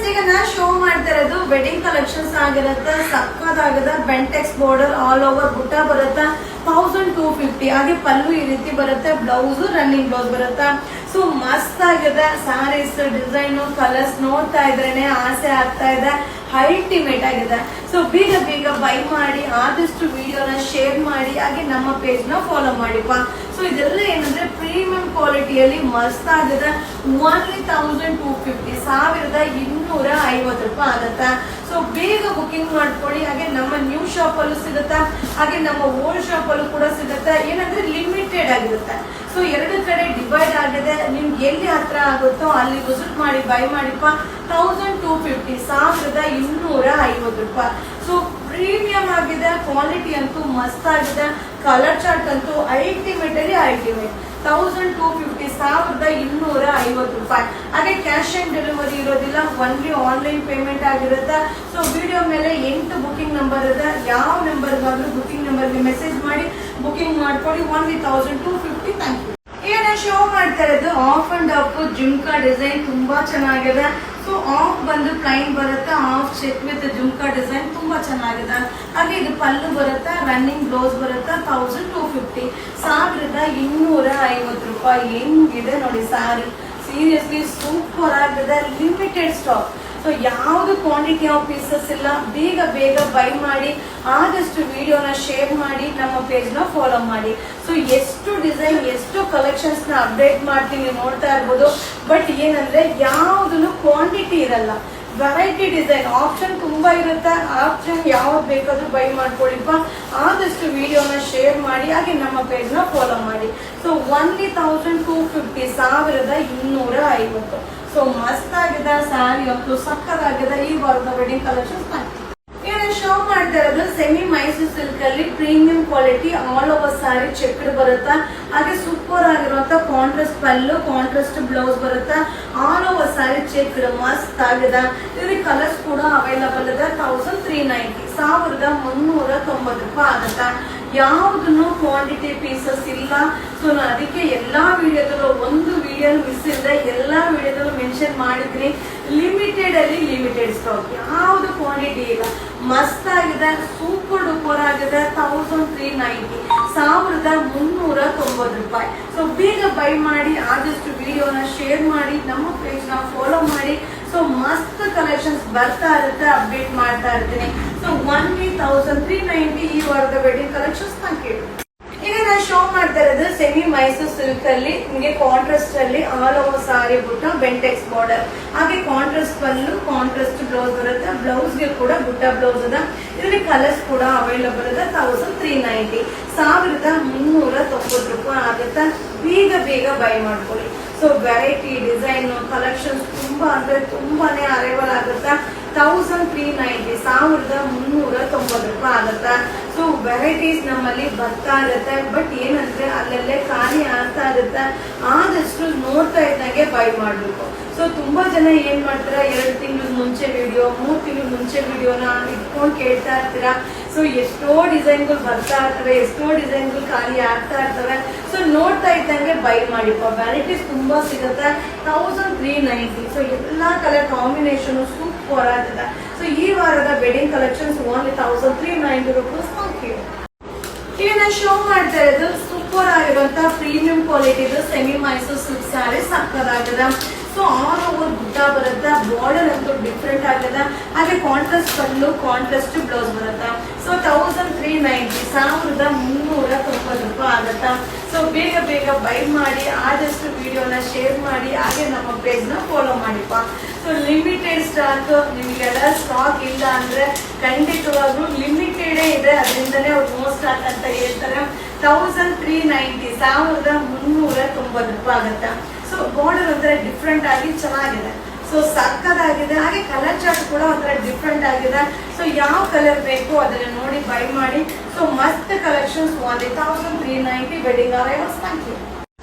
ಈಗ ನಾ ಶೋ ಮಾಡ್ತಾ ಇರೋದು ವೆಡ್ಡಿಂಗ್ ಕಲೆಕ್ಷನ್ಸ್ ಆಗಿರುತ್ತೆ. ಸಕ್ಕದಾಗದ ಬೆಂಟೆಕ್ಸ್ ಬಾರ್ಡರ್ ಆಲ್ ಓವರ್ ಬುಟ್ಟ ಬರುತ್ತೆ 1250. ಹಾಗೆ ಪಲ್ಲು ಈ ರೀತಿ ಬರುತ್ತೆ, ಬ್ಲೌಸ್ ರನ್ನಿಂಗ್ ಬ್ಲೌಸ್ ಬರುತ್ತೆ. ಸೊ ಮಸ್ತ್ ಆಗಿದೆ ಸ್ಯಾರೀಸ್ ಡಿಸೈನ್ ಕಲರ್ಸ್ ನೋಡ್ತಾ ಇದ್ರೇನೆ ಆಸೆ ಆಗ್ತಾ ಇದೆ. ಅಲ್ಟಿಮೇಟ್ ಆಗಿದೆ. ಸೊ ಬೇಗ ಬೇಗ ಬೈ ಮಾಡಿ, ಆದಷ್ಟು ವಿಡಿಯೋನ ಶೇರ್ ಮಾಡಿ, ಹಾಗೆ ನಮ್ಮ ಪೇಜ್ ನ ಫಾಲೋ ಮಾಡಿಪ್ಪ. ಸೊ ಇದೆಲ್ಲ ಏನಂದ್ರೆ ಪ್ರೀಮಿಯಂ ಕ್ವಾಲಿಟಿಯಲ್ಲಿ ಮಸ್ತ್ ಆಗಿದೆ. ಓನ್ಲಿ 1250 1250 ರೂಪಾಯಿ ಆಗುತ್ತೆ. ಸೊ ಬೇಗ ಬುಕಿಂಗ್ ಮಾಡ್ಕೊಳ್ಳಿ. ಹಾಗೆ ನಮ್ಮ ನ್ಯೂ ಶಾಪ್ ಅಲ್ಲೂ ಸಿಗುತ್ತೆ, ಹಾಗೆ ನಮ್ಮ ಓಲ್ಡ್ ಶಾಪ್ ಅಲ್ಲೂ ಕೂಡ ಸಿಗುತ್ತೆ. ಏನಂದ್ರೆ ಲಿಮಿಟೆಡ್ ಆಗಿರುತ್ತೆ. ಸೊ ಎರಡು ಕಡೆ ಡಿವೈಡ್ ಆಗಿದೆ. ನಿಮ್ಗೆ ಎಲ್ಲಿ ಹತ್ರ ಆಗುತ್ತೋ ಅಲ್ಲಿ ವಿಸಿಟ್ ಮಾಡಿ ಬೈ ಮಾಡಿಪ್ಪ. 1250 1250 ರೂಪಾಯಿ. ಸೊ ಪ್ರೀಮಿಯಂ ಆಗಿದೆ, ಕ್ವಾಲಿಟಿ ಅಂತೂ ಮಸ್ತ್ ಆಗಿದೆ, ಕಲರ್ ಚಾರ್ಟ್ ಅಂತೂ ಅಲ್ಟಿಮೇಟ್ 1250 1250 ರೂಪಾಯಿ. ಹಾಗೆ ಕ್ಯಾಶ್ ಆನ್ ಡೆಲಿವರಿ ಇರೋದಿಲ್ಲ, ಒನ್ಲಿ ಆನ್ಲೈನ್ ಪೇಮೆಂಟ್ ಆಗಿರುತ್ತೆ. ಸೊ ವಿಡಿಯೋ ಮೇಲೆ 8 ಬುಕಿಂಗ್ ನಂಬರ್ ಇದೆ. ಯಾವ ನಂಬರ್ಗಾದ್ರೂ ಬುಕಿಂಗ್ ನಂಬರ್ಗೆ ಮೆಸೇಜ್ ಮಾಡಿ ಬುಕಿಂಗ್ ಮಾಡ್ಕೊಳ್ಳಿ. ಓನ್ಲಿ 1250. Thank you. ಈಗ ನಾನು ಶೋ ಮಾಡ್ತಾ ಇರೋದು half and half jhumka design ತುಂಬಾ ಚೆನ್ನಾಗಿದೆ. ಸೊ ಆಫ್ ಬಂದು ಪ್ಲೈನ್ ಬರುತ್ತೆ, half check with jhumka design ತುಂಬಾ ಚೆನ್ನಾಗಿದೆ. ಹಾಗೆ ಇದು ಪಲ್ಲು ಬರುತ್ತೆ, ರನ್ನಿಂಗ್ ಬ್ಲೌಸ್ ಬರುತ್ತೆ 1250 1250 ರೂಪಾಯಿ. ಹೆಂಗಿದೆ ನೋಡಿ ಸಾರಿ, ಸೀರಿಯಸ್ಲಿ ಸೂಪರ್ ಆಗಿದೆ. Limited stock. ಸೊ ಯಾವ್ದು ಕ್ವಾಂಟಿಟಿ ಆಫ್ ಪೀಸಸ್ ಇಲ್ಲ. ಬೇಗ ಬೇಗ ಬೈ ಮಾಡಿ, ಆದಷ್ಟು ವಿಡಿಯೋನ ಶೇರ್ ಮಾಡಿ, ನಮ್ಮ ಪೇಜ್ ನ ಫಾಲೋ ಮಾಡಿ. ಸೊ ಎಷ್ಟು ಡಿಸೈನ್ ಎಷ್ಟು ಕಲೆಕ್ಷನ್ಸ್ ನ ಅಪ್ಡೇಟ್ ಮಾಡ್ತೀನಿ ನೋಡ್ತಾ ಇರ್ಬೋದು. ಬಟ್ ಏನಂದ್ರೆ ಯಾವ್ದು ಕ್ವಾಂಟಿಟಿ ಇರಲ್ಲ, ವೆರೈಟಿ ಡಿಸೈನ್ ಆಪ್ಷನ್ ತುಂಬಾ ಇರುತ್ತೆ. ಆಪ್ಷನ್ ಯಾವ್ದು ಬೇಕಾದ್ರೂ ಬೈ ಮಾಡ್ಕೊಳ್ಳಿಪ್ಪ. ಆದಷ್ಟು ವಿಡಿಯೋನ ಶೇರ್ ಮಾಡಿ, ಹಾಗೆ ನಮ್ಮ ಪೇಜ್ ನ ಫಾಲೋ ಮಾಡಿ. So only 1250 1250. ಸೊ ಮಸ್ತ್ ಆಗಿದೆ ಸ್ಯಾರಿ ಅಂತೂ ಸಕ್ಕದಾಗಿದೆ. ಈ ವಾರದ ವೆಡ್ಡಿಂಗ್ ಕಲೆಕ್ಷನ್ಸ್ ಶೋ ಮಾಡ್ತಾ ಇರೋದು ಸೆಮಿ ಮೈಸೂರು ಸಿಲ್ಕ್ ಅಲ್ಲಿ premium quality all over sari checked ಬರುತ್ತಾ. ಹಾಗೆ ಸೂಪರ್ ಆಗಿರುವಂತ ಕಾಂಟ್ರಾಸ್ಟ್ ಪಲ್ಲು, ಕಾಂಟ್ರಾಸ್ಟ್ ಬ್ಲೌಸ್ ಬರುತ್ತಾ. ಆಲ್ ಓವರ್ ಸ್ಯಾರಿ ಚೆಕ್ಡ್ ಮಸ್ತ್ ಆಗಿದೆ. ಇದ್ರಲ್ಲಿ ಕಲರ್ಸ್ ಕೂಡ ಅವೈಲಬಲ್ ಇದೆ. 1390 1390 ರೂಪಾಯಿ ಆಗುತ್ತಾ. ಯಾವ್ದನ್ನು ಕ್ವಾಂಟಿಟಿ ಪೀಸಸ್ ಇಲ್ಲ. ಸೊ ನಾನು ಅದಕ್ಕೆ ಎಲ್ಲಾ ವಿಡಿಯೋದಲ್ಲೂ ಒಂದು ವಿಡಿಯೋ ಮಿಸ್ ಇದೆ, ಎಲ್ಲಾ ವಿಡಿಯೋದಲ್ಲೂ ಮೆನ್ಷನ್ ಮಾಡಿದ್ರಿ. ಲಿಮಿಟೆಡ್ ಅಲ್ಲಿ ಲಿಮಿಟೆಡ್ ಸ್ಟಾಕ್, ಯಾವ್ದು ಕ್ವಾಂಟಿಟಿ ಇಲ್ಲ. ಮಸ್ತ್ ಆಗಿದೆ, ಸೂಪರ್ ಡೂಪರ್ ಆಗಿದೆ. 1390 1390 ರೂಪಾಯಿ. ಸೊ ಬೇಗ ಬೈ ಮಾಡಿ, ಆದಷ್ಟು ವಿಡಿಯೋನ ಶೇರ್ ಮಾಡಿ, ನಮ್ಮ ಪೇಜ್ ನ ಫಾಲೋ ಮಾಡಿ. ಸೊ ಮಸ್ತ್ ಕಲೆಕ್ಷನ್ಸ್ ಬರ್ತಾ ಇರುತ್ತೆ, ಅಪ್ಡೇಟ್ ಮಾಡ್ತಾ ಇರ್ತೀನಿ. ಸೊ ಓನ್ಲಿ 1390 ಈ ವಾರದ ವೆಡ್ಡಿಂಗ್ ಕಲೆಕ್ಷನ್ಸ್. Thank you. ಈಗ ನಾನು ಶೋ ಮಾಡ್ತಾ ಇರೋದು ಸೆಮಿ ಮೈಸೂರು ಸಿಲ್ಕ್ ಅಲ್ಲಿ ನಿಮಗೆ ಕಾಂಟ್ರಾಸ್ಟ್ ಅಲ್ಲಿ ಆಲ್ ಓವರ್ ಸಾರಿ ಬುಟ್ಟ ಬೆಂಟೆಕ್ಸ್ ಬಾರ್ಡರ್, ಹಾಗೆ ಕಾಂಟ್ರಾಸ್ಟ್ ಪಲ್ಲು, ಕಾಂಟ್ರಾಸ್ಟ್ ಬ್ಲೌಸ್ ಬರುತ್ತೆ. ಬ್ಲೌಸ್ ಗೆ ಕೂಡ ಬುಟ್ಟ ಬ್ಲೌಸ್ ಇದೆ. ಇದರಲ್ಲಿ ಕಲರ್ಸ್ ಕೂಡ ಅವೈಲಬಲ್ ಇದೆ. 1390 1390 ರೂಪಾಯಿ ಆಗುತ್ತೆ. ಬೇಗ ಬೇಗ ಬೈ ಮಾಡ್ಕೊಳ್ಳಿ. ಸೊ ವೆರೈಟಿ ಡಿಸೈನ್ ಕಲೆಕ್ಷನ್ಸ್ ತುಂಬಾ ಅಂದ್ರೆ ತುಂಬಾನೇ ಅರೈವಲ್ ಆಗುತ್ತೆ. 1390 1390 ರೂಪಾಯಿ ಆಗುತ್ತೆ. ಸೊ ವೆರೈಟೀಸ್ ನಮ್ಮಲ್ಲಿ ಬರ್ತಾ ಇರುತ್ತೆ. ಬಟ್ ಏನಂದ್ರೆ ಅಲ್ಲಲ್ಲೇ ಖಾಲಿ ಆಗ್ತಾ ಇರುತ್ತೆ. ಆದಷ್ಟು ನೋಡ್ತಾ ಇದ್ದಂಗೆ ಬೈ ಮಾಡ್ಬೇಕು. ಸೊ ತುಂಬಾ ಜನ ಏನ್ ಮಾಡ್ತಾರೆ, 2 ತಿಂಗಳ ಮುಂಚೆ ವಿಡಿಯೋ, 3 ತಿಂಗಳ ಮುಂಚೆ ವಿಡಿಯೋನ ಇಟ್ಕೊಂಡು ಕೇಳ್ತಾ ಇರ್ತೀರಾ. ಸೊ ಎಷ್ಟೋ ಡಿಸೈನ್ಗಳು ಬರ್ತಾ ಇರ್ತವೆ, ಎಷ್ಟೋ ಡಿಸೈನ್ಗಳು ಖಾಲಿ ಆಗ್ತಾ ಇರ್ತವೆ. ಸೊ ನೋಡ್ತಾ ಇದ್ದಂಗೆ ಬೈ ಮಾಡಿಪ್ಪ. ವೆರೈಟೀಸ್ ತುಂಬಾ ಸಿಗುತ್ತೆ. 1390. ಸೊ ಎಲ್ಲಾ ಕಲರ್ ಕಾಂಬಿನೇಷನ್ ಸೂಪರ್ ಆಗಿದೆ. ಸೊ ಈ ವಾರದ wedding collections only 1390 rupees. Thank you. ಈಗ ನಾನು ಶೋ ಮಾಡ್ತಾ ಇರೋದು ಸೂಪರ್ ಆಗಿರುವಂತ premium quality semi Mysuru silk sari ಸಕ್ಕದಾಗಿದೆ. ಸೊ ಆಲ್ ಓವರ್ ಬುಟ್ಟ ಬರುತ್ತೆ. ಬಾರ್ಡರ್ ಅಂತೂ ಡಿಫ್ರೆಂಟ್ ಆಗಿದೆ. ಹಾಗೆ ಕಾಂಟ್ರಾಸ್ಟ್ ಪಲ್ಲು, ಕಾಂಟ್ರಾಸ್ಟ್ ಬ್ಲೌಸ್ ಬರುತ್ತೆ. ಸೊ 1390 1390 ರೂಪಾಯಿ ಆಗುತ್ತಾ. ಸೊ ಬೇಗ ಬೇಗ ಬೈ ಮಾಡಿ, ಆದಷ್ಟು ವಿಡಿಯೋನ ಶೇರ್ ಮಾಡಿ, ಹಾಗೆ ನಮ್ಮ ಪೇಜ್ ನ ಫಾಲೋ ಮಾಡಿಪ್ಪ. ಸೊ ಲಿಮಿಟೆಡ್ ಸ್ಟಾಕ್, ನಿಮ್ಗೆಲ್ಲ ಸ್ಟಾಕ್ ಇಲ್ಲ ಅಂದ್ರೆ ಖಂಡಿತವಾಗ್ಲೂ ಲಿಮಿಟೆಡ್ ಇದೆ. ಅದರಿಂದನೇ ಅವ್ರು ನೋ ಸ್ಟಾಕ್ ಅಂತ ಹೇಳ್ತಾರೆ. 1390 1390 ರೂಪಾಯಿ ಆಗುತ್ತೆ. ಸೊ ಬಾರ್ಡರ್ ಒಂಥರ ಡಿಫ್ರೆಂಟ್ ಆಗಿ ಚೆನ್ನಾಗಿದೆ. ಸೊ ಸಕ್ಕದಾಗಿದೆ. ಹಾಗೆ ಕಲರ್ ಚಾರ್ಟ್ ಕೂಡ ಒಂಥರ ಡಿಫ್ರೆಂಟ್ ಆಗಿದೆ. ಸೊ ಯಾವ ಕಲರ್ ಬೇಕು ಅದನ್ನ ನೋಡಿ ಬೈ ಮಾಡಿ. ಸೊ ಮಸ್ತ್ collections 1390 wedding arrivals. Thank you.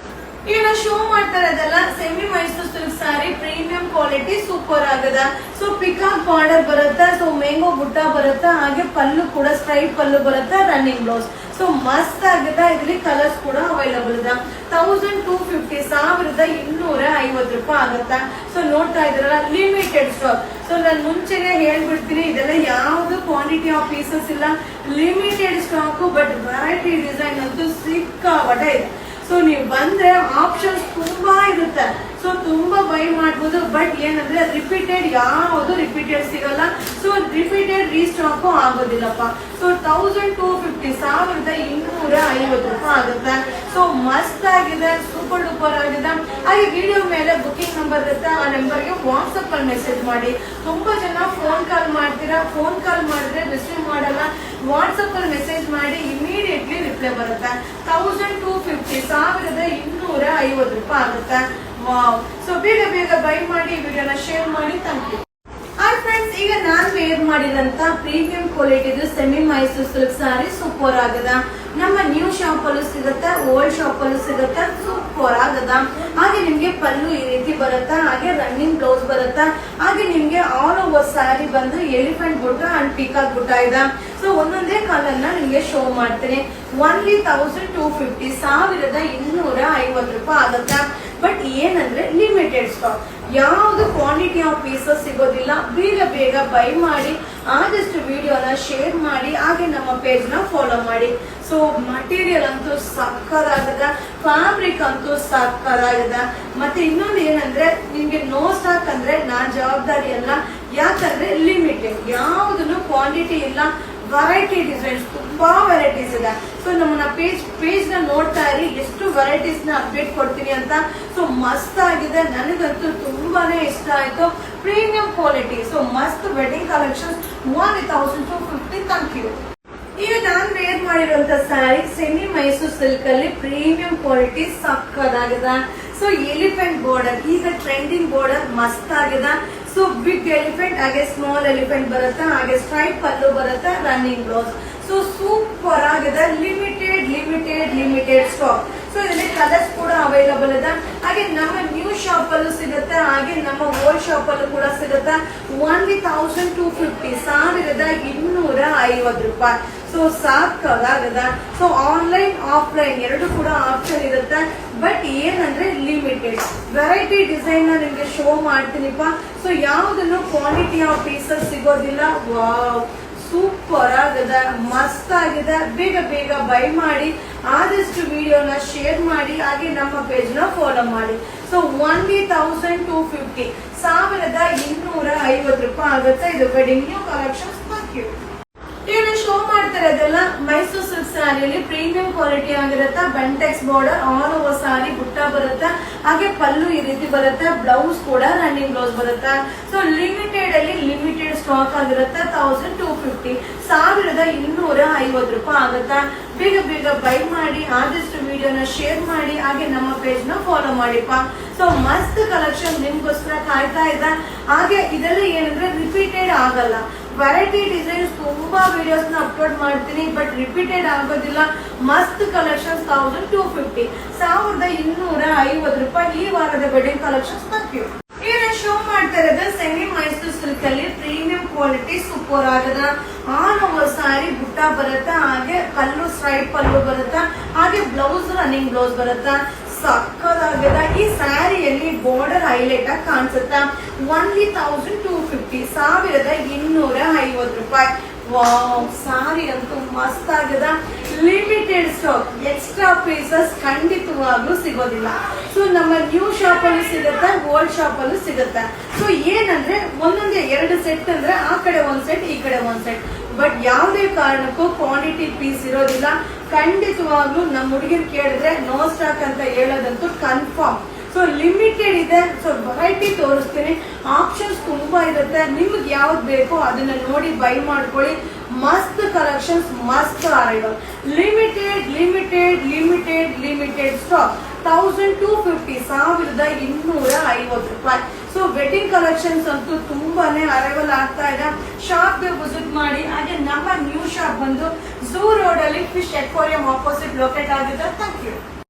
ಈಗ ನಾ ಶೋ ಮಾಡ್ತಾ ಇರೋದೆಲ್ಲ semi Mysuru silk sari premium quality super ಆಗದ. ಸೊ ಪಿಕಾಕ್ ಬಾರ್ಡರ್ ಬರುತ್ತಾ, ಸೊ ಮ್ಯಾಂಗೋ ಬುಟ್ಟ ಬರುತ್ತಾ, ಹಾಗೆ ಪಲ್ಲು ಕೂಡ ಸ್ಟ್ರೈಟ್ ಪಲ್ಲು ಬರುತ್ತಾ, ರನ್ನಿಂಗ್ ಬ್ಲೌಸ್. ಸೊ ಮಸ್ತ್ ಆಗದ. ಇದ್ರಲ್ಲಿ ಕಲರ್ಸ್ ಕೂಡ ಅವೈಲಬಲ್ ಇದೆ. 1250 1250 ಆಗುತ್ತಾ. ಸೊ ನೋಡ್ತಾ ಇದ್ರಲ್ಲ ಲಿಮಿಟೆಡ್ ಸ್ಟಾಕ್. ಸೊ ನಾನು ಮುಂಚೆನೆ ಹೇಳ್ಬಿಡ್ತೀನಿ, ಇದೆಲ್ಲ ಯಾವ್ದು ಕ್ವಾಂಟಿಟಿ ಆಫ್ ಪೀಸಸ್ ಇಲ್ಲ, limited stock. But variety design ಅಂತೂ ಸಿಕ್ಕಾಪಟ್ಟೆ ಇದೆ. ಸೊ ನೀವು ಬಂದ್ರೆ ಆಪ್ಷನ್ಸ್ ತುಂಬಾ ಇರುತ್ತೆ. ಸೊ ತುಂಬಾ ಬೈ ಮಾಡ್ಬೋದು. ಬಟ್ ಏನಂದ್ರೆ ರಿಪೀಟೆಡ್ ಯಾವುದು ರಿಪೀಟೆಡ್ ಸಿಗಲ್ಲ. ಸೊ ರಿಪೀಟೆಡ್ ರೀಸ್ಟಾಕ್ ಆಗೋದಿಲ್ಲಪ್ಪ. ಸೊ 1250 1250 ಆಗುತ್ತೆ. ಸೊ ಮಸ್ತ್ ಆಗಿದೆ, ಸೂಪರ್ ಡೂಪರ್ ಆಗಿದೆ. ಹಾಗೆ ವಿಡಿಯೋ ಮೇಲೆ ಬುಕಿಂಗ್ ನಂಬರ್ ಇರುತ್ತೆ, ಆ ನಂಬರ್ಗೆ ವಾಟ್ಸಪ್ ಅಲ್ಲಿ ಮೆಸೇಜ್ ಮಾಡಿ. ತುಂಬಾ ಜನ ಫೋನ್ ಕಾಲ್ ಮಾಡ್ತೀರಾ, ಫೋನ್ ಕಾಲ್ ಮಾಡಿದ್ರೆ ರಿಸೀವ್ ಮಾಡಲ್ಲ. ವಾಟ್ಸಪ್ ಅಲ್ಲಿ ಮೆಸೇಜ್ ಮಾಡಿ, ಇಮಿಡಿಯೇಟ್ಲಿ ರಿಪ್ಲೈ ಬರುತ್ತೆ. 1250 1250 ಆಗುತ್ತೆ. ವಾವ್. ಸೊ ಬೇಗ ಬೇಗ ಬೈ ಮಾಡಿ, ವಿಡಿಯೋನ ಶೇರ್ ಮಾಡಿ. Thank you. ಹಾಯ್ ಫ್ರೆಂಡ್ಸ್, ಈಗ ನಾನ್ ವೇರ್ ಮಾಡಿದಂತ ಪ್ರೀಮಿಯಂ ಕ್ವಾಲಿಟಿದು ಸೆಮಿ ಮೈಸೂರು ಸಿಲ್ಕ್ ಸಾರಿ ಸೂಪರ್ ಆಗದ. ನಮ್ಮ ನ್ಯೂ ಶಾಪ್ ಅಲ್ಲೂ ಸಿಗುತ್ತೆ, ಓಲ್ಡ್ ಶಾಪ್ ಅಲ್ಲೂ ಸಿಗುತ್ತೆ. ಸೂಪರ್ ಆಗದ. ಹಾಗೆ ನಿಮ್ಗೆ ಪಲ್ಲು ಈ ರೀತಿ ಬರುತ್ತಾ, ಹಾಗೆ ರನ್ನಿಂಗ್ ಬ್ಲೌಸ್ ಬರುತ್ತಾ, ಹಾಗೆ ನಿಮ್ಗೆ ಆಲ್ ಓವರ್ ಸ್ಯಾರಿ ಬಂದು ಎಲಿಫೆಂಟ್ ಬುಟ್ಟ ಅಂಡ್ ಪಿಕಾಕ್ ಬುಟ್ಟ ಇದೆ. ಸೊ ಒಂದೊಂದೇ ಕಲರ್ ನ ನಿಮ್ಗೆ ಶೋ ಮಾಡ್ತೀನಿ. ಓನ್ಲಿ 1250 1250 ಆಗುತ್ತೆ. ಬಟ್ ಏನಂದ್ರೆ ಲಿಮಿಟೆಡ್ ಸ್ಟಾಕ್, ಯಾವ್ದು ಕ್ವಾಂಟಿಟಿ ಆಫ್ ಪೀಸಸ್ ಸಿಗೋದಿಲ್ಲ. ಬೇಗ ಬೇಗ ಬೈ ಮಾಡಿ, ಆದಷ್ಟು ವಿಡಿಯೋನ ಶೇರ್ ಮಾಡಿ, ಹಾಗೆ ನಮ್ಮ ಪೇಜ್ ನ ಫಾಲೋ ಮಾಡಿ. ಸೊ ಮಟೀರಿಯಲ್ ಅಂತೂ ಸಕ್ಕದಾಗದ, ಫ್ಯಾಬ್ರಿಕ್ ಅಂತೂ ಸಕ್ಕದಾಗದ. ಮತ್ತೆ ಇನ್ನೊಂದು ಏನಂದ್ರೆ, ನಿಮ್ಗೆ ನೋ ಸ್ಟಾಕ್ ಅಂದ್ರೆ ನಾನ್ ಜವಾಬ್ದಾರಿ ಅಲ್ಲ. ಯಾಕಂದ್ರೆ ಲಿಮಿಟೆಡ್, ಯಾವ್ದನ್ನು ಕ್ವಾಂಟಿಟಿ ಇಲ್ಲ. ವೆರೈಟಿ ಡಿಸೈನ್ಸ್ ತುಂಬಾ ವೆರೈಟೀಸ್ ಇದೆ. ಸೊ ನಮ್ಮ ಪೇಜ್ ನ ನೋಡ್ತಾ ಇರಿ, ಎಷ್ಟು ವೆರೈಟೀಸ್ ನ ಅಪ್ಡೇಟ್ ಕೊಡ್ತೀನಿ ಅಂತ. ಸೊ ಮಸ್ತ್ ಆಗಿದೆ, ನನಗಂತೂ ತುಂಬಾನೇ ಇಷ್ಟ ಆಯ್ತು. Premium quality. ಸೊ ಮಸ್ತ್ ವೆಡ್ಡಿಂಗ್ ಕಲೆಕ್ಷನ್ 1250. Thank you. ಈಗ ನಾನ್ ವೇರ್ ಮಾಡಿರುವಂತ ಸ್ಯಾರಿ ಸೆಮಿ ಮೈಸೂರು ಸಿಲ್ಕ್ ಅಲ್ಲಿ ಪ್ರೀಮಿಯಂ ಕ್ವಾಲಿಟಿ ಸಕ್ಕದಾಗದ. ಸೊ ಎಲಿಫೆಂಟ್ ಬಾರ್ಡರ್, ಈಗ ಟ್ರೆಂಡಿಂಗ್ ಬಾರ್ಡರ್ ಮಸ್ತ್ ಆಗಿದೆ. ಸೊ ಬಿಗ್ ಎಲಿಫೆಂಟ್, ಹಾಗೆ ಸ್ಮಾಲ್ ಎಲಿಫೆಂಟ್ ಬರುತ್ತೆ, ಹಾಗೆ ಸ್ಟ್ರೈಟ್ ಪಲ್ಲು ಬರುತ್ತೆ, ರನ್ನಿಂಗ್ ಬ್ಲೌಸ್. ಸೊ ಸೂಪರ್ ಆಗಿದೆ. Limited stock. ಸೊ ಇದರಲ್ಲಿ ಕಲರ್ಸ್ ಕೂಡ ಅವೈಲಬಲ್ ಇದೆ. ಹಾಗೆ ನಮ್ಮ ನ್ಯೂ ಶಾಪ್ ಅಲ್ಲೂ ಸಿಗುತ್ತೆ, ಹಾಗೆ ನಮ್ಮ ಓಲ್ಡ್ ಶಾಪ್ ಅಲ್ಲೂ ಕೂಡ ಸಿಗುತ್ತೆ. ಓನ್ಲಿ 1250 1250. ಸೊ ಸಾಕಾಗದ. ಸೊ ಆನ್ಲೈನ್ ಆಫ್ಲೈನ್ ಎರಡು ಕೂಡ ಆಪ್ಷನ್ ಇರುತ್ತೆ. ಬಟ್ ಏನಂದ್ರೆ ಲಿಮಿಟೆಡ್ ವೆರೈಟಿ ಡಿಸೈನ್ ನ ನಿಮ್ಗೆ ಶೋ ಮಾಡ್ತೀನಿಪ್ಪ. ಸೊ ಯಾವ್ದನ್ನು ಕ್ವಾಂಟಿಟಿ ಆಫ್ ಪೀಸಸ್ ಸಿಗೋದಿಲ್ಲ. ವಾವ್, ಸೂಪರ್ ಆಗದ, ಮಸ್ತ್ ಆಗಿದೆ. ಬೇಗ ಬೇಗ ಬೈ ಮಾಡಿ, ಆದಷ್ಟು ವಿಡಿಯೋನ ಶೇರ್ ಮಾಡಿ, ಹಾಗೆ ನಮ್ಮ ಪೇಜ್ ನ ಫಾಲೋ ಮಾಡಿ. ಸೊ ಓನ್ಲಿ 1250 1250 ಆಗುತ್ತೆ. ಇದು wedding new collections. Thank you. ಈಗ ಶೋ ಮಾಡ್ತಾ ಇರೋದೆಲ್ಲ ಮೈಸೂರು ಸಿಲ್ಕ್ ಸ್ಯಾರಿಯಲ್ಲಿ ಪ್ರೀಮಿಯಂ ಕ್ವಾಲಿಟಿ ಆಗಿರುತ್ತೆ. Bentex border, all over sari butta ಬರುತ್ತೆ, ಹಾಗೆ ಪಲ್ಲು ಈ ರೀತಿ ಬರುತ್ತೆ, ಬ್ಲೌಸ್ ಕೂಡ ರನ್ನಿಂಗ್ ಬ್ಲೌಸ್ ಬರುತ್ತೆ. ಸೊ ಲಿಮಿಟೆಡ್ ಅಲ್ಲಿ ಲಿಮಿಟೆಡ್ ಸ್ಟಾಕ್ ಆಗಿರುತ್ತೆ. 1250 1250 ಆಗುತ್ತೆ. ಬೇಗ ಬೇಗ ಬೈ ಮಾಡಿ, ಆದಷ್ಟು ವಿಡಿಯೋನ ಶೇರ್ ಮಾಡಿ, ಹಾಗೆ ನಮ್ಮ ಪೇಜ್ ನ ಫಾಲೋ ಮಾಡಿಪ್ಪ. ಸೊ ಮಸ್ತ್ ಕಲೆಕ್ಷನ್ ನಿಮ್ಗೋಸ್ಕರ ಕಾಯ್ತಾ ಇದೆ. ಹಾಗೆ ಇದೆಲ್ಲ ಏನಂದ್ರೆ ರಿಪೀಟೆಡ್ ಆಗಲ್ಲ. ವೆರೈಟಿ ಡಿಸೈನ್ಸ್ ತುಂಬಾ ವಿಡಿಯೋಸ್ ನ ಅಪ್ಲೋಡ್ ಮಾಡ್ತೀನಿ, ಬಟ್ ರಿಪೀಟೆಡ್ ಆಗೋದಿಲ್ಲ. ಮಸ್ತ್ ಕಲೆಕ್ಷನ್ಸ್ 1250 1250 ಈ ವಾರದ ವೆಡ್ಡಿಂಗ್ ಕಲೆಕ್ಷನ್ಸ್. Thank you. ಈಗ ಶೋ ಮಾಡ್ತಾ ಇರೋದು ಸೆಮಿ ಮೈಸೂರು ಸಿಲ್ಕ್ ಅಲ್ಲಿ ಪ್ರೀಮಿಯಂ ಕ್ವಾಲಿಟಿ ಸೂಪರ್ ಆಗದ. ಆಲ್ ಓವರ್ ಸ್ಯಾರಿ ಬುಟ್ಟ ಬರುತ್ತೆ, ಹಾಗೆ ಪಲ್ಲು ಸ್ಟ್ರೈಟ್ ಪಲ್ಲು ಬರುತ್ತೆ, ಹಾಗೆ ಬ್ಲೌಸ್ ರನ್ನಿಂಗ್ ಬ್ಲೌಸ್ ಬರುತ್ತೆ. ಸಕ್ಕದಾಗಿದೆ. ಈ ಸ್ಯಾರಿಯಲ್ಲಿ ಬಾರ್ಡರ್ ಹೈಲೈಟ್ ಆಗಿ ಕಾಣಿಸುತ್ತಾ. ಓನ್ಲಿ 1250 1250. ವಾವ್, ಸಾರಿ ಅಂತೂ ಮಸ್ತ್ ಆಗಿದೆ. ಲಿಮಿಟೆಡ್ ಸ್ಟಾಕ್, ಎಕ್ಸ್ಟ್ರಾ ಪೀಸಸ್ ಖಂಡಿತವಾಗ್ಲೂ ಸಿಗೋದಿಲ್ಲ. ಸೊ ನಮ್ಮ ನ್ಯೂ ಶಾಪ್ ಅಲ್ಲೂ ಸಿಗುತ್ತೆ, ಓಲ್ಡ್ ಶಾಪ್ ಅಲ್ಲೂ ಸಿಗುತ್ತೆ. ಸೊ ಏನಂದ್ರೆ ಒಂದೊಂದೇ 2 ಸೆಟ್ ಅಂದ್ರೆ ಆ ಕಡೆ 1 ಸೆಟ್, ಈ ಕಡೆ 1 ಸೆಟ್. ಬಟ್ ಯಾವುದೇ ಕಾರಣಕ್ಕೂ ಕ್ವಾಂಟಿಟಿ ಪೀಸ್ ಇರೋದಿಲ್ಲ. ಖಂಡಿತವಾಗ್ಲೂ ನಮ್ಮ ಹುಡುಗಿರ್ ಕೇಳಿದ್ರೆ ನೋ ಸ್ಟಾಕ್ ಅಂತ ಹೇಳೋದಂತೂ ಕನ್ಫರ್ಮ್. ಸೊ ಲಿಮಿಟೆಡ್ ಇದೆ. ಸೊ ವೆರೈಟಿ ತೋರಿಸ್ತೀನಿ, ಆಪ್ಷನ್ಸ್ ತುಂಬಾ ಇರುತ್ತೆ. ನಿಮ್ಗೆ ಯಾವ್ದು ಬೇಕೋ ಅದನ್ನ ನೋಡಿ ಬೈ ಮಾಡ್ಕೊಳ್ಳಿ. ಮಸ್ತ್ ಕಲೆಕ್ಷನ್ಸ್, ಮಸ್ತ್ arrival. Limited stock. 1250 1250. So wedding collections ಅಂತೂ ತುಂಬಾನೇ ಅರೈವಲ್ ಆಗ್ತಾ ಇದೆ. ಶಾಪ್ ಗೆ ವಿಸಿಟ್ ಮಾಡಿ. ಹಾಗೆ ನಮ್ಮ ನ್ಯೂ ಶಾಪ್ ಬಂದು ಝೂ ರೋಡ್ ಅಲ್ಲಿ ಫಿಶ್ ಎಕ್ವೇರಿಯಂ ಆಪೋಸಿಟ್ ಲೊಕೇಟ್ ಆಗಿದೆ. Thank you.